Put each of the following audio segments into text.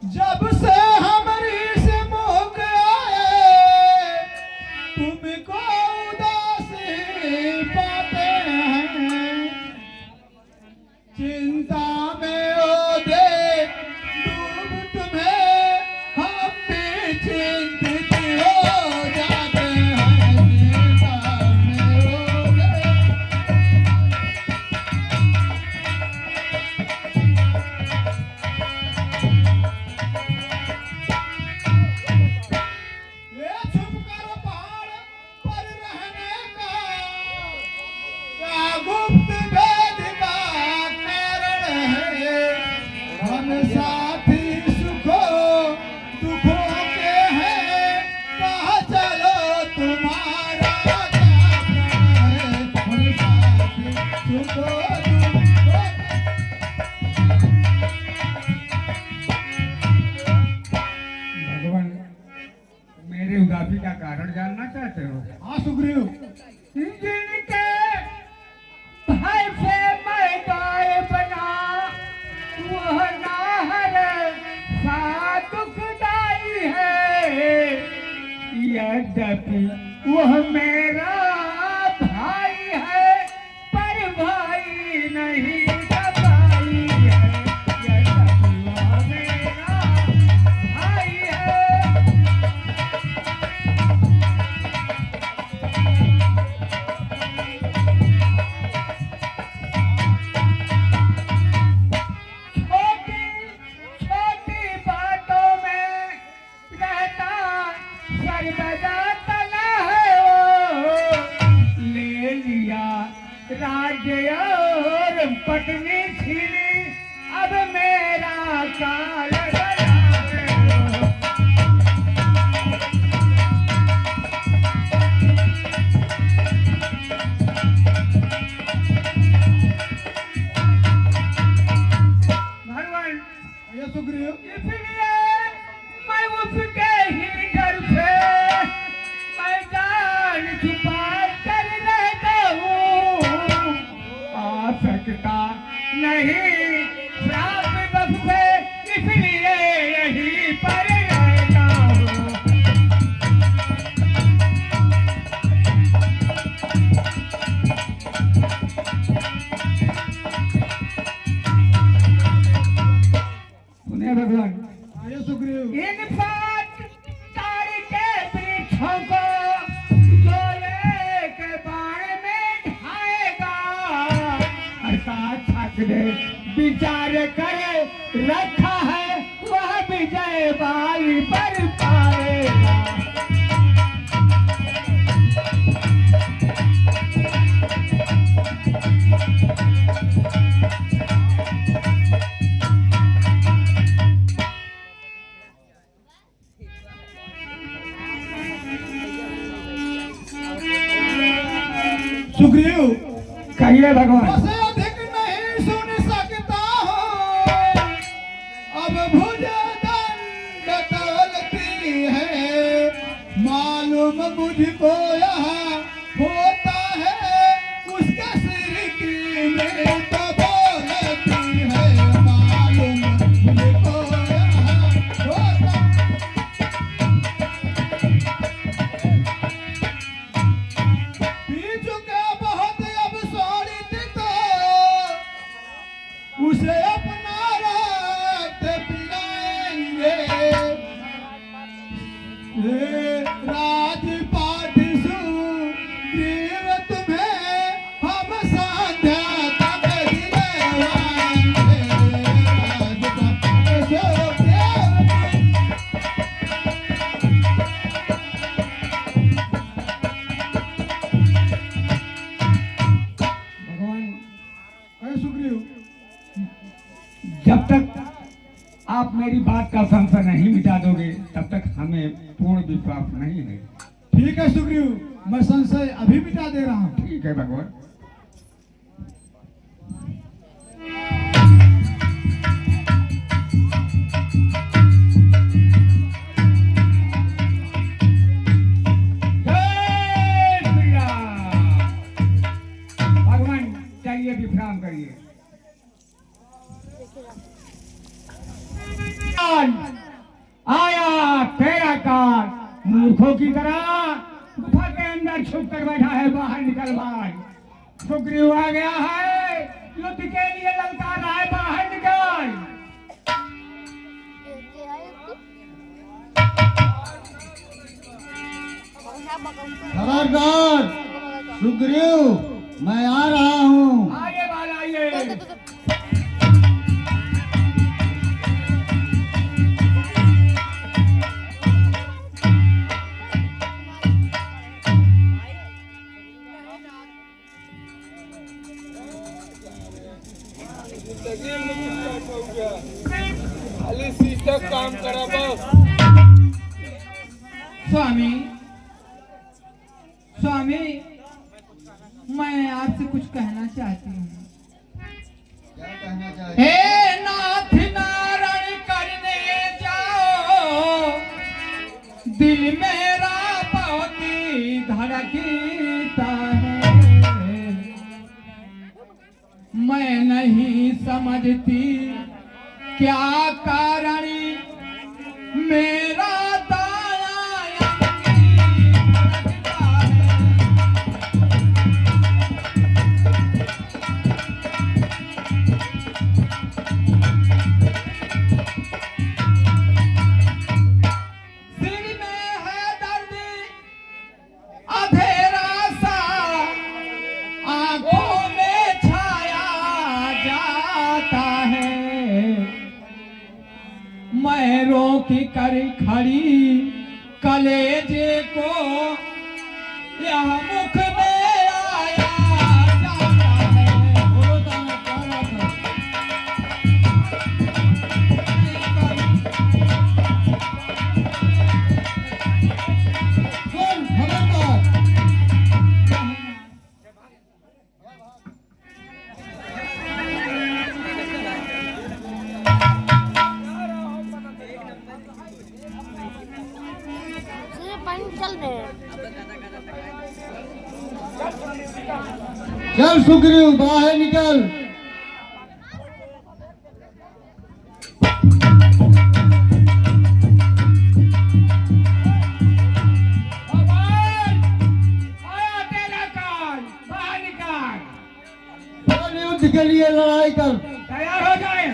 जब से हमारी से मुक आए तुमको उदासी पाते हैं। चिंता में ओ दे डूब तुम्हें हम भी चिंतित हो जाते हैं। चिंता में ओ दे ये छुप कर पहाड़ पर रहने का क्या गुप्त भेद का कारण है। हम साथी सुखों दुखों के हैं, कहा चलो तुम्हारा क्या प्रण है। हम साथी सुखों दुखों भगवान, मेरी उदासी का कारण जानना चाहते हो? हाँ सुग्रीव, जिनके भाई से मैं गाय बना वह नाहर सा दुखदाई है। यद्यपि वह मेरा भाई है पर भाई नहीं दबाई है। यद्यपि वह मेरा भाई है। छोटी छोटी बातों में रहता सर्वदा तना है। वो ले लिया राज्य और पत्नी छीनी, अब मेरा काल गया है। भगवान, ये सुग्रीव, इसलिए मैं उसके ही डर से मैं जान छुपा कर रहता हूँ। आ सकता नहीं श्राप बस से, इसलिए यहीं पर रहता हूँ। सुनिए भगवान, ये सुग्रीव, इन पात ताड़ी के वृक्षों को जो एक बाण में ढाएगा, अर्थात ठाकरे विचार करे रखा है वह विजय बाली पर पाएगा। सुग्रीव, कहिए भगवान। उससे अधिक नहीं सुन सकता हूँ, अब भुज दंड तोलती है। मालूम मुझको यहाँ होता है उसके सिर की मृत बोलती है। मालूम मुझको यहाँ होता पी चुके बहुत अब सौड़ी तो उसे अपना रक्त पिलाएंगे। राजपाट सुग्रीव तुम्हें हम संध्या तक दिलवाएंगे। राजपाट सुग्रीव भगवान, सुग्रीव, जब तक आप मेरी बात का संशय नहीं मिटा दोगे तब तक हमें पूर्ण विश्वास नहीं है। ठीक है सुग्रीव, मैं संशय अभी मिटा दे रहा हूँ। ठीक है भगवान। जय श्री राम। भगवान चलिए विश्राम करिए। मूर्खों की तरह गुफा के अंदर छुप कर बैठा है, बाहर निकल भाई। सुग्रीव आ गया है, युद्ध के लिए ललकार रहा है, बाहर निकल। खबरदार सुग्रीव, मैं आ रहा हूँ। आइए बाल आइए। खाली शीर्षक काम करा बस। स्वामी, स्वामी, मैं आपसे कुछ कहना चाहती हूँ। क्या कहना चाहिए? हे नाथ नारायण करने जाओ, दिल मेरा बहुत ही धड़कता है। मैं नहीं समझती क्या कारण मेरा दाया अंगी धड़कता है। सिर में है दर्द अधेरा सा, आंखों में छाया जाता है। मैं रोक कर खड़ी कलेजे को यह मुख में आया जाता है। बोलो तो मैं कह रहा था। सुन खबरदार, पानी चल रहे हैं। चल सुग्रीव बाहर निकल। भगवान, आया तेरा काल, बाहर निकाल। चल युद्ध के लिए लड़ाई कर। तैयार हो जाए।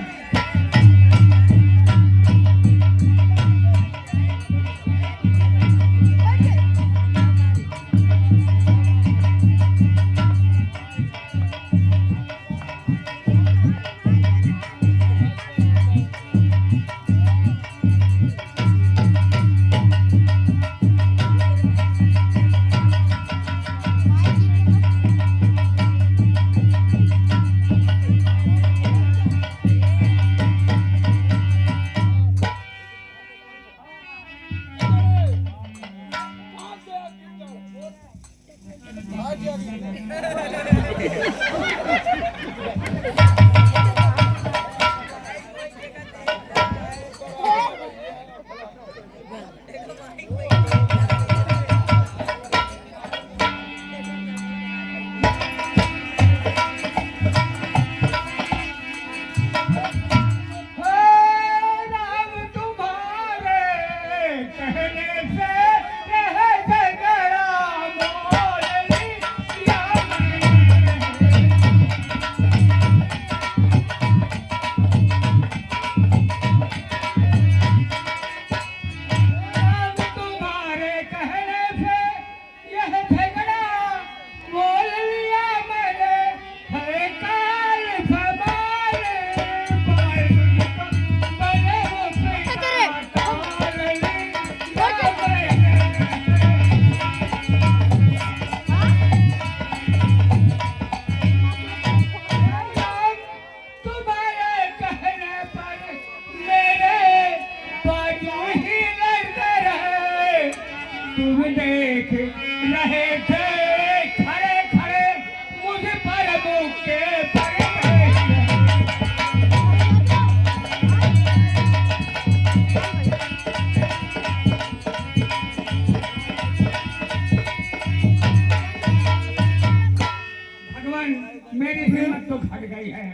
मेरी हिम्मत तो घट गई है।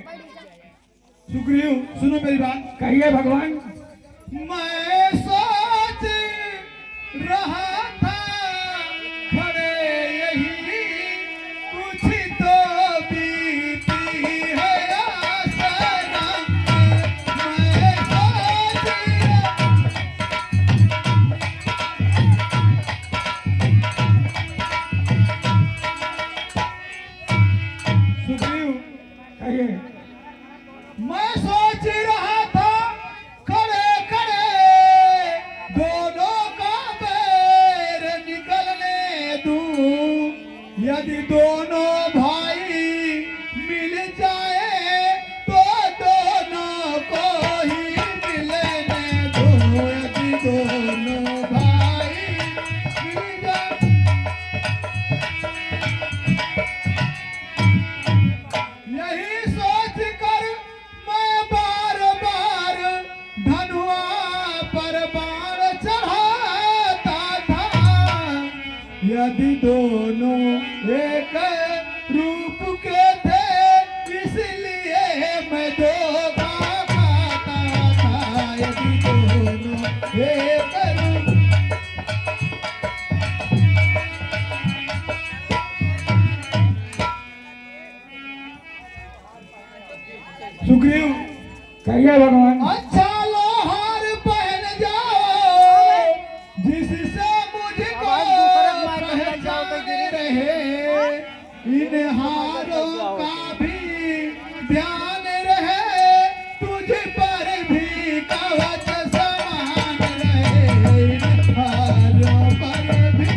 सुग्रीव सुनो मेरी बात। कहिए भगवान। मैं सोच रहा यदि दोनों भाई मिल जाए तो दोनों को ही मिलने दो। यदि दोनों भाई मिल जाए, यही सोच कर मैं बार बार धनुआ पर बाण चढ़ाता था। यदि दोनों एक रूप के थे इसलिए मैं धोखा खाता था। यदि दोनों एक रूप, सुग्रीव कहिए भगवान। अच्छा लोहार पहन जाओ जिससे मुझको पहचान रहे। इन हारों का भी ध्यान रहे, तुझ पर भी कवच समान रहे। इन हारों पर भी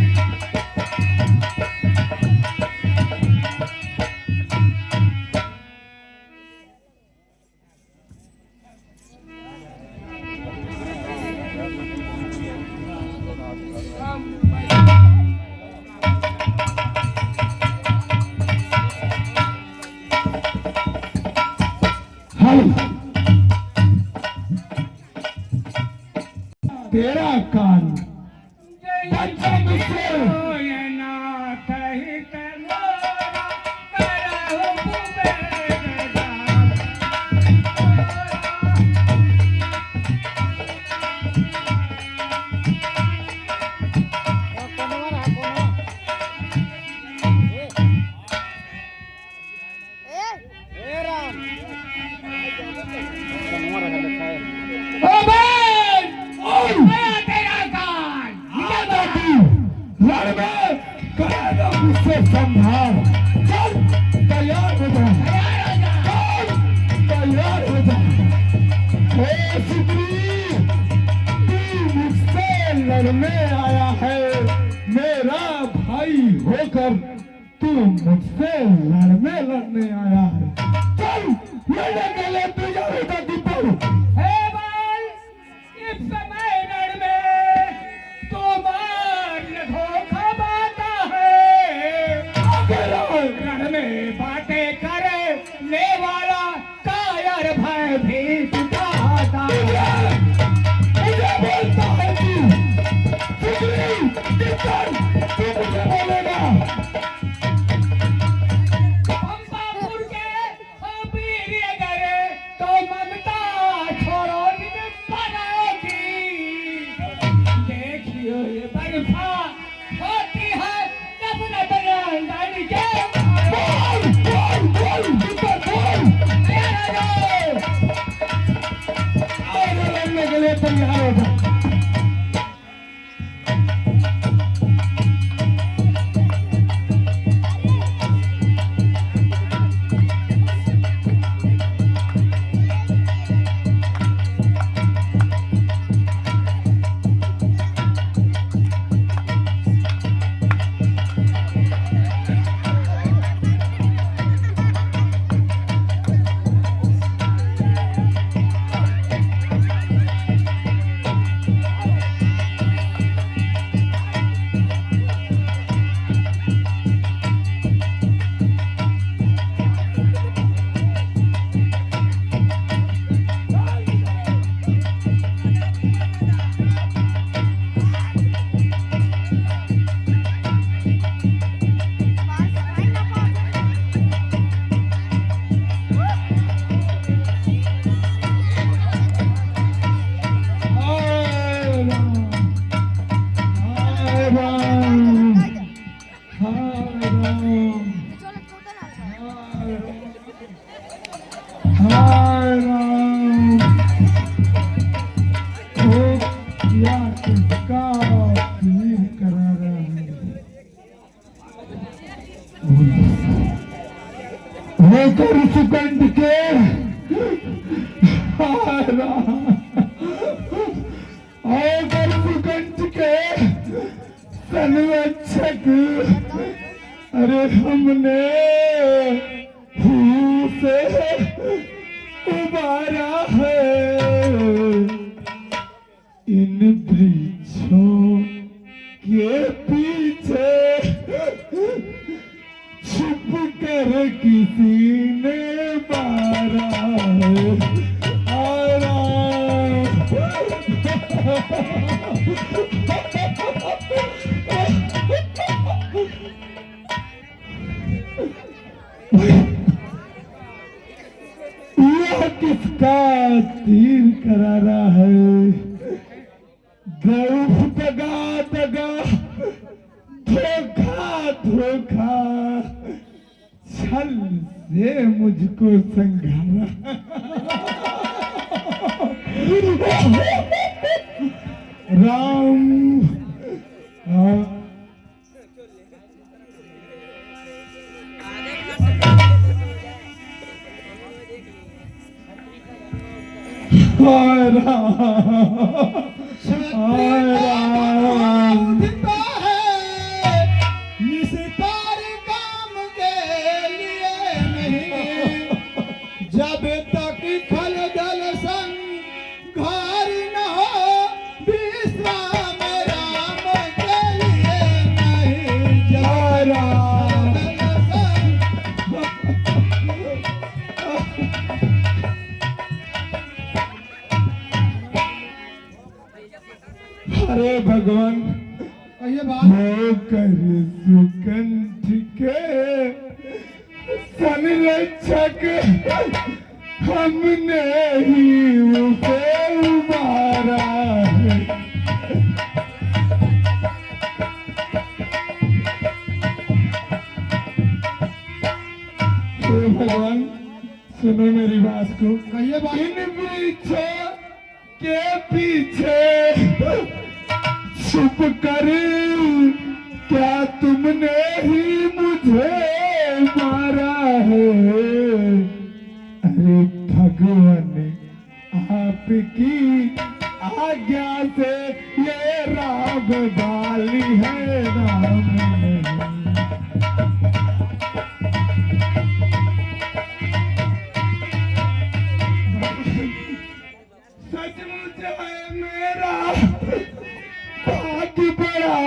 तेरा कान पंचम से नाथ हित मोरा करहु कुबेर दास। ओ भाई, तेरा कान निकल जाती लड़ में करेगा मुझसे संभाल। चल तैयार हो जा, चल तैयार हो जा। ओ सुग्रीव, तू मुझसे लड़ने आया है, मेरा भाई होकर तू मुझसे लड़ने आया है। चल लड़ने के लिए तैयार हो जा दीपक। हे भाई, इस समय रण में तुम्हारे धोखा बाता है। रण में बातें करने वाला कायर भय भी दिखाता है। मुझे बोलता है तू सुग्रीव, तू मुझे बोलेगा। पंपापुर के वीर करे तो ममता छोड़ो बनाओगी। देखियो ये बर्फा होती है नफरत लड़ने के। बोल बोल बोल दीपक बोल, तैयार हो जाओ और लड़ने के लिए तैयार हो जाओ। होकर सुगंध के होकर सुगंध के संरक्षक अरे हमने ही से उबारा है इन वृक्षों के पीछे छुप कर किसी ने मारा है। यह किसका तीर करारा है? दौड़ दगा दगा धोखा धोखा छल से मुझको संघारा। राम हाय राम उठता है निस्तार काम के लिए नहीं, जब तक खलदल संग घर न हो विश्राम राम के लिए नहीं। जब राम अरे भगवान ये बात होकर सुकंठ के संरक्षक हमने ही उसे उबारा है। हे भगवान सुनो मेरी बात को। कहिए बात। इन वृक्षों के पीछे छुप कर क्या तुमने ही मुझे मारा है? अरे भगवान आपकी आज्ञा से ये राग डाली है राम नहीं। सचमुच है मेरा भाग्य बड़ा,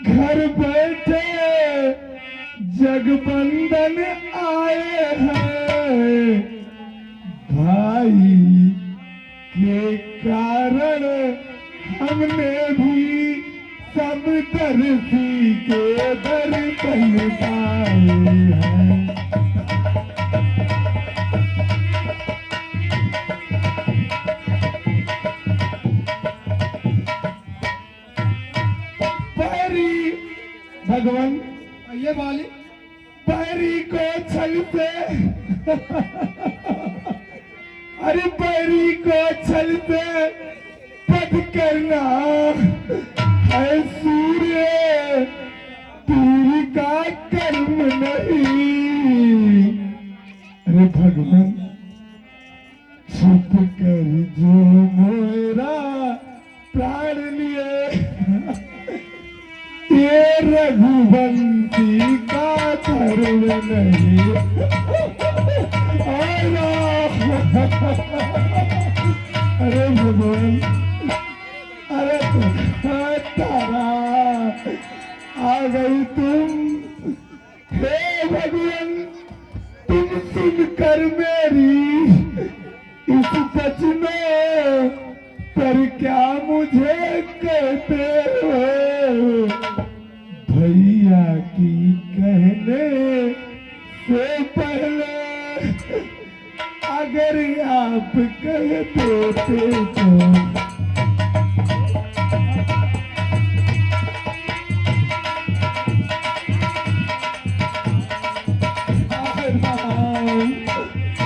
घर बैठे जगबंधन आए हैं। भाई के कारण हमने भी सब दर्शी के दर्शन पाए हैं। भगवान ये वाली पैरी को छल से अरे पैरी को छल से पद करना है सूर्य तीर का कर्म नहीं। अरे भगवान छुप कर जो मेरा प्राण लिए ये रघुवंशी का धर्म नहीं। अरे भगवान अरे तारा आ गई तुम। हे भगवान तुम सुनकर मेरी इस बचने पर क्या मुझे कहते हो? भैया की कहने से पहले अगर आप कह देते तो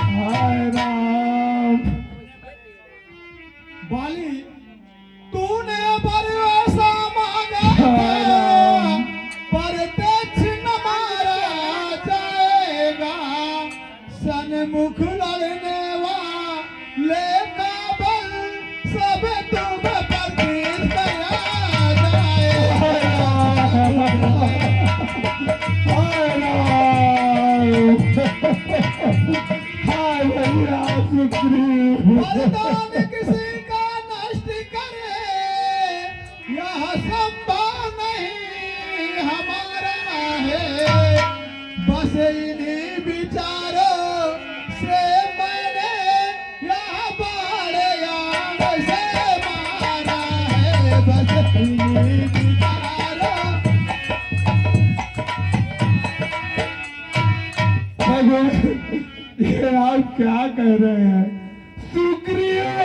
हाय राम बाली तूने बरसा वरदान किसी का नष्ट करे यह संभव नहीं हमारा है। बस इन्हीं विचारों से मैंने यह बाड़े आग से मारा है। बस इन्हीं विचारों ये आप क्या कह रहे हैं? सुग्रीव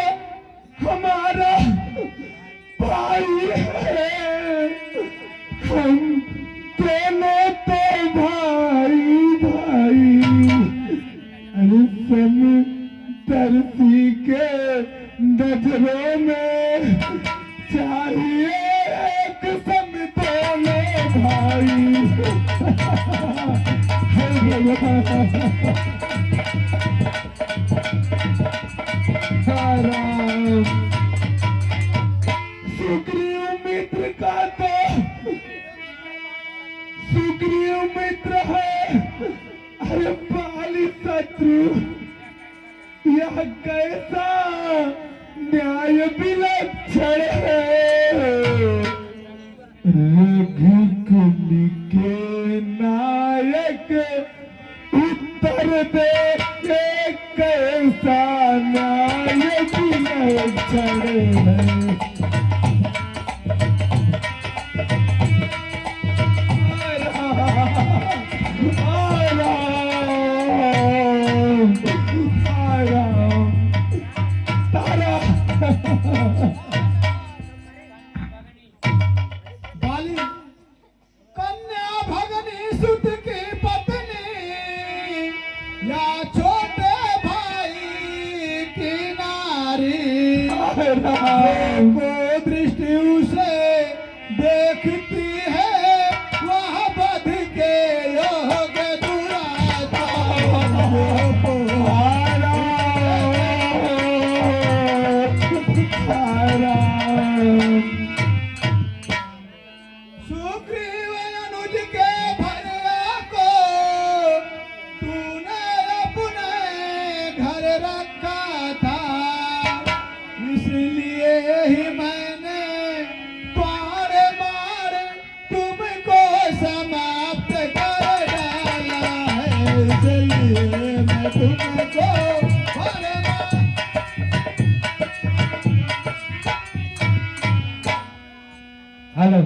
हमारा भाई है, हम दोनों तो भाई भाई। अरे समदर्शी के नजरों में चाहिए एक सम दोनों भाई। सुग्रीव मित्र का तो सुग्रीव मित्र है, अरे बाली शत्रु। यह कैसा न्याय विलक्षण है। रघुकुल के नायक उत्तर दे एक कैसा न्याय विलक्षण है। बाली कन्या भगनी सुत की पत्नी या छोटे भाई की नारी को दृष्टि उसे देखती है वह बध के योग सुग्रीव अनुज के भैया को तूने अपने घर रखा था, इसलिए ही मैंने बार बार तुमको समाप्त कर डाला है। इसलिए मैं तुमको बार बार हेलो,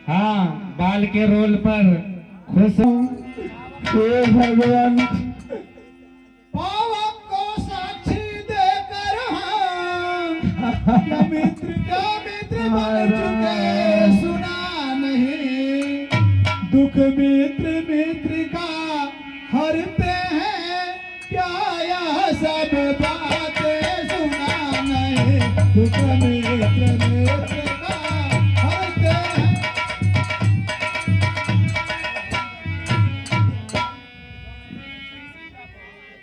हाँ, बाल के रोल पर खुश हूँ। हे भगवान, पावक को साक्षी देकर हम क्या मित्र बन चुके सुना नहीं। दुख मित्र का हरते हैं क्या यह सब बातें सुना नहीं। दुख मित्र का हरते हैं।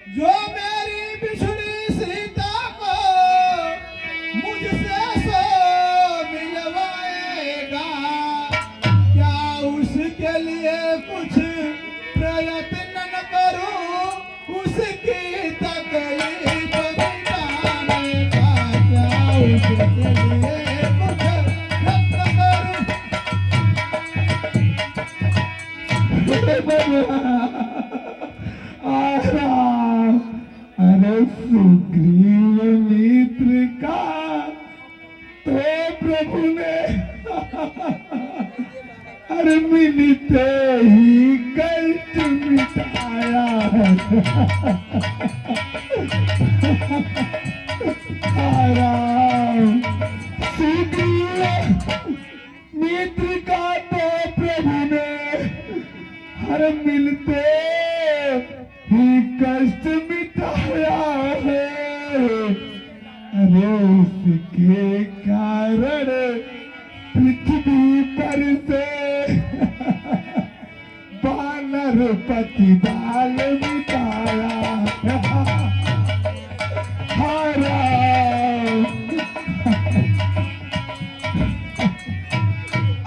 जो मेरी बिछड़ी सीता को मुझसे सो मिलवाएगा, क्या उसके लिए कुछ प्रयत्न न करूं उसकी तकलीफ मिटाने का। क्या उसके लिए कुछ प्रयत्न करूं। अरे सुग्रीव मित्र का तो प्रभु ने अरे मिलते ही कष्ट मिटाया है। सुग्रीव मित्र का तो प्रभु ने हर मिलते ही कष्ट मिटाया है। अरे उसके कारण पृथ्वी पर से बानर पति बाल मिटाया। हरा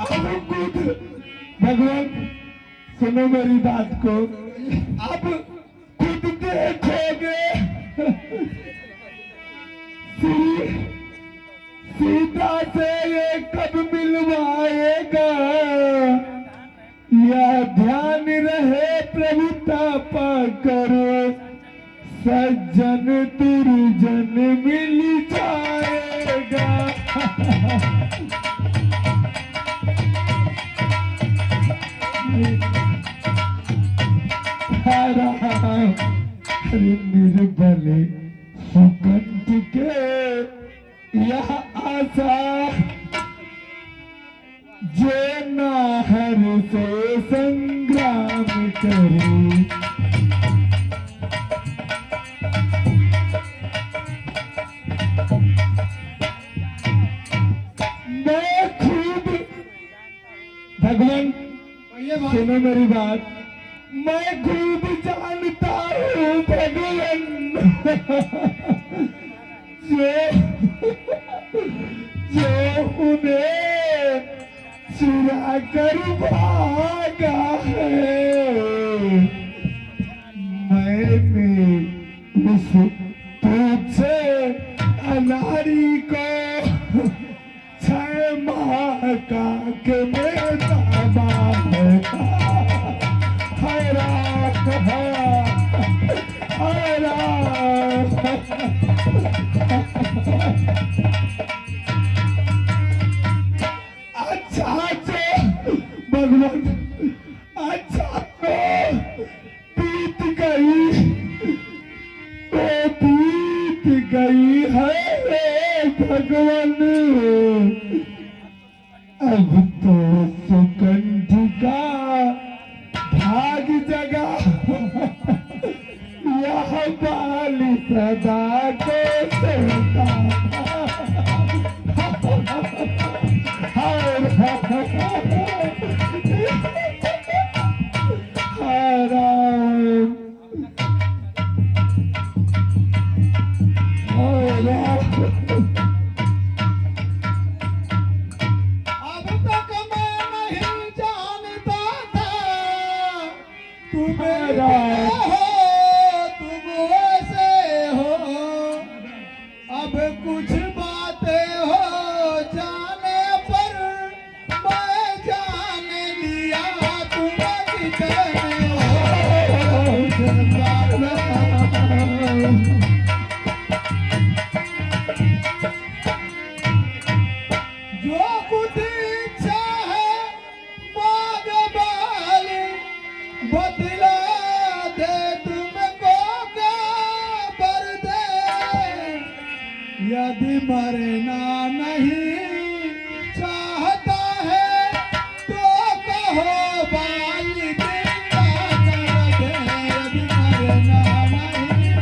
अब खुद भगवान सुनो मेरी बात को, अब खुद देखोगे सीता से ये कब मिलवाएगा, या ध्यान रहे प्रभुता पाकर, सज्जन दुर्जन मिल जाएगा। अरे निर्बले सुकंठ के यह आशा, जो नाहर से संग्राम करे, मैं खूब, भगवान सुनो मेरी बात, मैं खूब जानता हूँ भगवान, जो उन्हें चुरा कर भागा है। मैंने उस तुझसे अनारी को 6 माह का के में दामा है। अच्छा भगवान, अच्छा बीत गई तो बीत गई है भगवान, अब तो सुकंठ का भाग जगा, यह बाली सदा को सहता। अब तक मैं नहीं जानता था तुम मेरा हो, तुम ऐसे हो, अब कुछ बातें हो जाने पर मैं जान लिया तुम कितने हो। जो कुछ इच्छा है मांग बाली, बतला दे तुमको खबर दे, यदि मरना नहीं चाहता है तो कहो बाली जिंदा कर दे, यदि मरना नहीं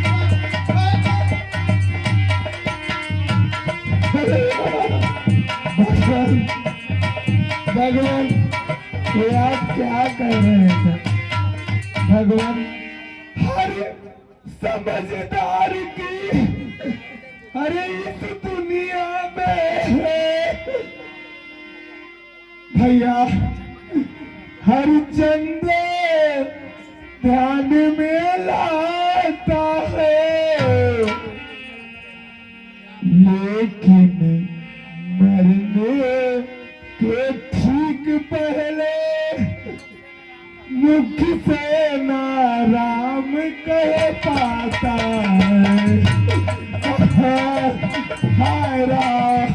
भगवान, ये आप क्या कर रहे थे भगवान? हर समझदार की अरे इस दुनिया में भैया हरिचंद्र ध्यान में लाता है, लेकिन मरने के ठीक पहले मुख से नाराम कह पाता है। हाय राम,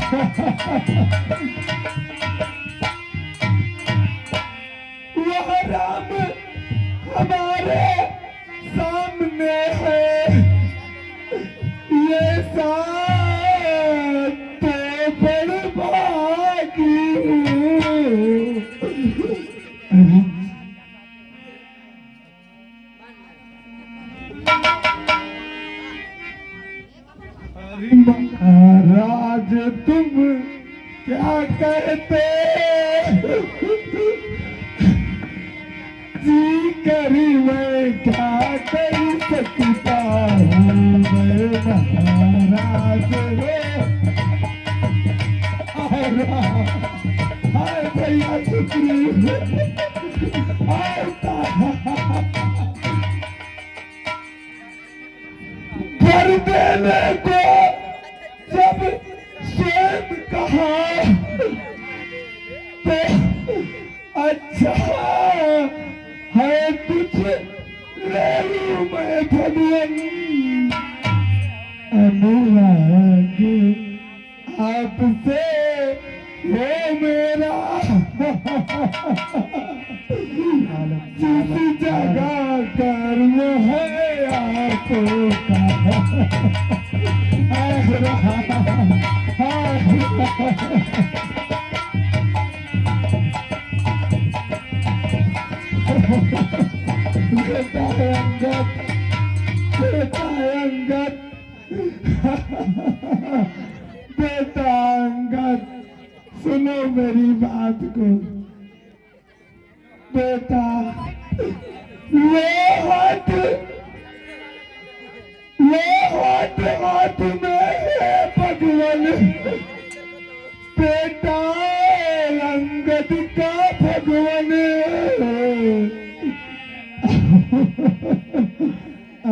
वह राम हमारे सामने है, ये साथ तो बड़भागी महाराज तुम क्या कहते, जी करी मैं क्या कर सकता हूँ, मैं महाराज हाय भैया शुक्रिया कर देने को जब स्वयं का हाँ, तो अच्छा है कुछ ले लूं मैं भगवान अनुराग आपसे हो मेरा जिस जगह कर्म है आपका बेटा अंगद, बेटा अंगद, बेटा अंगद, सुनो मेरी बात को। बेटा वो हाथ हाथ में है भगवान, बेटा अंगद का भगवान।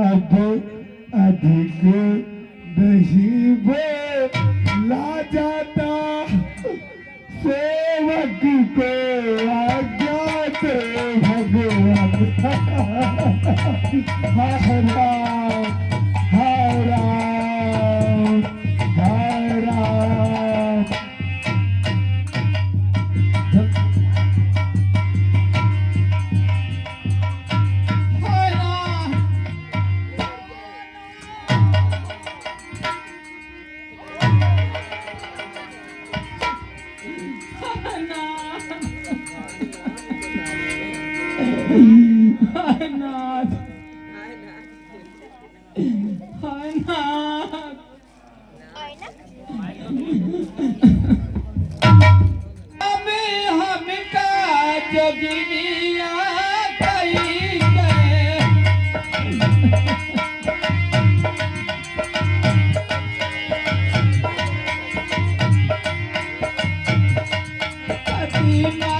अब अधिक नहीं बोला जाता, सेवक को अज्ञात भगवान। हाय राम, हाय राम, हाय राम। Happy